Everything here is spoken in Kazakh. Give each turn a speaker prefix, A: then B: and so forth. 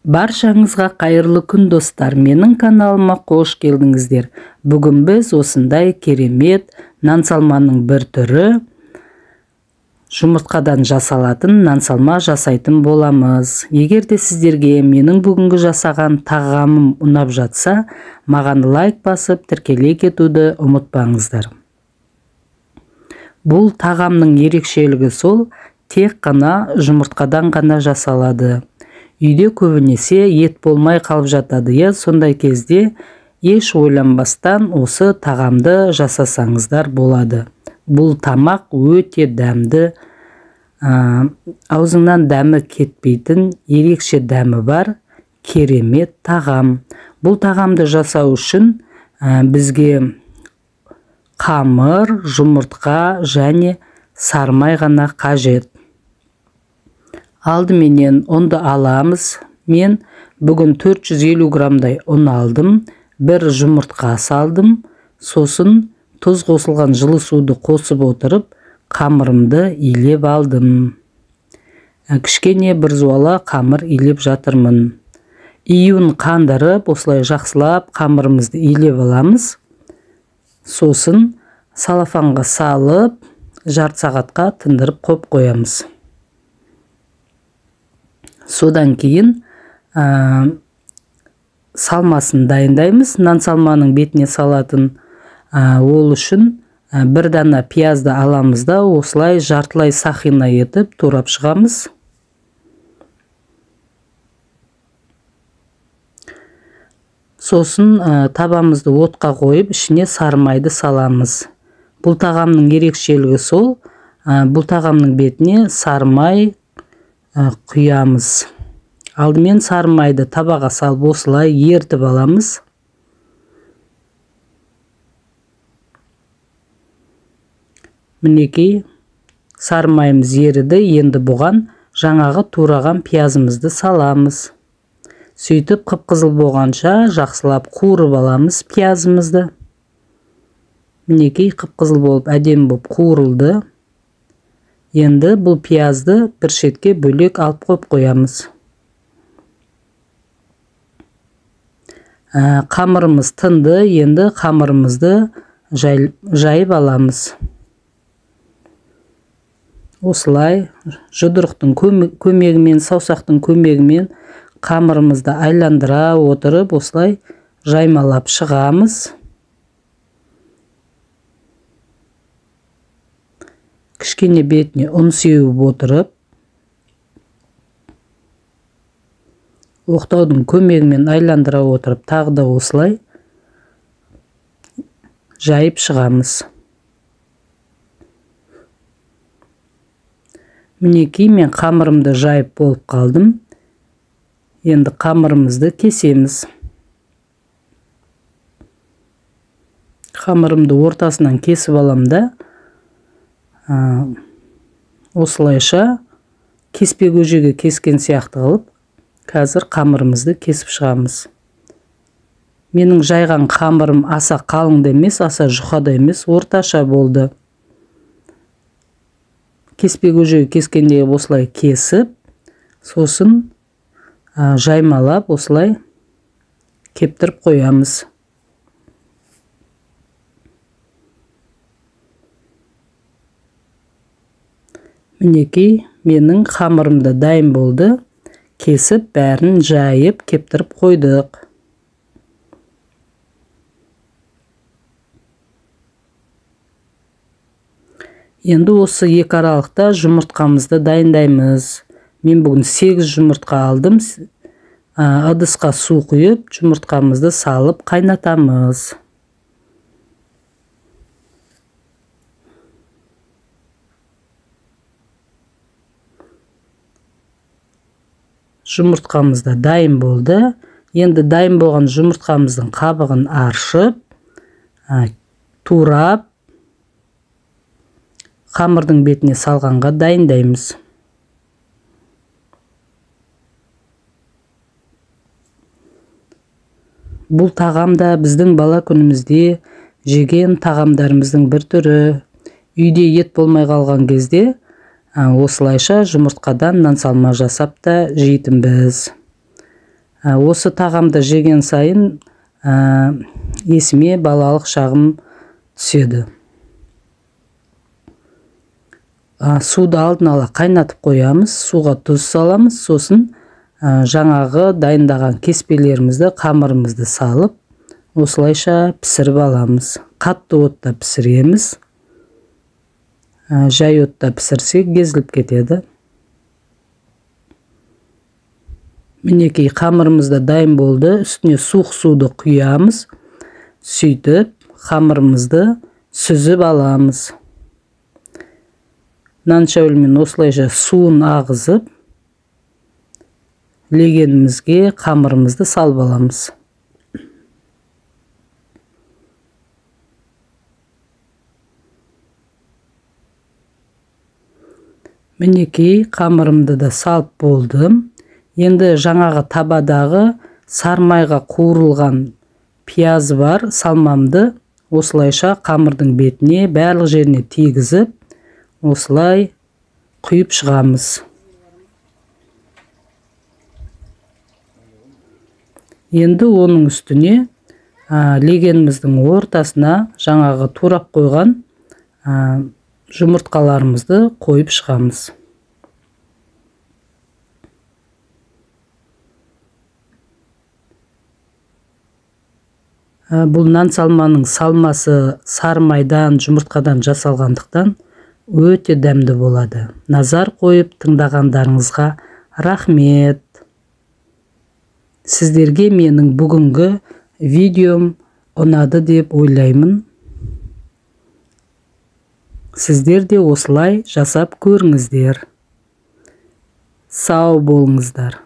A: Баршаңызға қайырлы күн достар, менің каналыма қош келдіңіздер. Бүгін біз осындай керемет нан салманың бір түрі жұмыртқадан жасалатын нан салма жасайтын боламыз. Егер де сіздерге менің бүгінгі жасаған тағамым ұнап жатса, маған лайк басып тіркеле кетуді ұмытпаңыздар. Бұл тағамның ерекшелігі сол, тек қана жұмыртқадан ғана жасалады. Үйде көбінесе ет болмай қалып жатады, сондай кезде еш ойланбастан осы тағамды жасасаңыздар болады. Бұл тамақ өте дәмді, аузыңнан дәмі кетпейтін ерекше дәмі бар керемет тағам. Бұл тағамды жасау үшін бізге қамыр, жұмыртқа және сармай ғана қажет. Алдыменен ұнды аламыз. Мен бүгін 450 грамдай ұн алдым, бір жұмыртқа салдым, сосын тұз қосылған жылы суды қосып отырып, қамырымды илеп алдым. Кішкене бір зуала қамыр илеп жатырмын. Июн қандырып, осылай жақсылап қамырымызды илеп аламыз. Сосын салафанға салып, жарты сағатқа тындырып қойамыз. Содан кейін салмасын дайындаймыз. Нан салманың бетіне салатын. Ол үшін бір дана пиязды аламыз да, осылай жартылай сақина етіп турап шығамыз. Сосын табамызды отқа қойып, ішіне сармайды саламыз. Бұл тағамның ерекшелігі сол, бұл тағамның бетіне сармай құямыз. Алдымен сармайды табаға салып осылай ертіп аламыз. Мінекей сармайымыз еріді, енді бұған жаңағы тураған пиязымызды саламыз. Сөйтіп қып-қызыл болғанша жақсылап қуырып аламыз пиязымызды. Мінекей қып-қызыл болып, әдемі болып қуырылды. Енді бұл пиязды бір шетке бөлек алып қойамыз. Қамырымыз тынды, енді қамырымызды жайып аламыз. Осылай жұдырықтың көмегімен, саусақтың көмегімен қамырымызды айландыра отырып, осылай жаймалап шығамыз. Кішкене бетіне ұн сеуіп отырып, оқтаудың көмегімен айландыра отырып, тағы да осылай жайып шығамыз. Мінекей мен қамырымды жайып болып қалдым. Енді қамырымызды кесеміз. Қамырымды ортасынан кесіп алам да, осылайша кеспе көжеге кескен сияқты қылып, қазір қамырымызды кесіп шығамыз. Менің жайған қамырым аса қалыңда емес, аса жұқада емес, орташа болды. Кеспе көжеге кескенде осылай кесіп, сосын жаймалап осылай кептіріп қоямыз. Мінекей менің қамырымды дайын болды. Кесіп, бәрін жайып, кептіріп қойдық. Енді осы екі аралықта жұмыртқамызды дайындаймыз. Мен бүгін 8 жұмыртқа алдым. Ыдысқа су құйып, жұмыртқамызды салып қайнатамыз. Жұмыртқамызда дайын болды. Енді дайын болған жұмыртқамыздың қабығын аршып, турап, қамырдың бетіне салғанға дайындаймыз. Бұл тағамда біздің бала күнімізде жеген тағамдарымыздың бір түрі. Үйде ет болмай қалған кезде осылайша жұмыртқадан нан салма жасап та жейтінбіз. Осы тағамды жеген сайын есіме балалық шағым түседі. Суды алдын ала қайнатып қоямыз, суға тұз саламыз, сосын жаңағы дайындаған кеспелерімізді, қамырымызды салып, осылайша пісіріп аламыз. Қатты отта пісіреміз. Жай отта пісірсек езіліп кетеді. Мінекей қамырымызда дайын болды. Үстіне суық суды құямыз. Сөйтіп қамырымызды сүзіп аламыз. Нан шәуілмен осылайша суын ағызып, легенімізге қамырымызды салып аламыз. Мінекей қамырымды да салып болдым. Енді жаңағы табадағы сармайға қуырылған пияз бар салмамды осылайша қамырдың бетіне барлық жеріне тигізіп, осылай құйып шығамыз. Енді оның үстіне легеніміздің ортасына жаңағы турап қойған жұмыртқаларымызды қойып шығамыз. Бұл нан салманың салмасы сармайдан, жұмыртқадан жасалғандықтан өте дәмді болады. Назар қойып тыңдағандарыңызға рахмет. Сіздерге менің бүгінгі видеом ұнады деп ойлаймын. Сіздер де осылай жасап көріңіздер. Сау болыңыздар.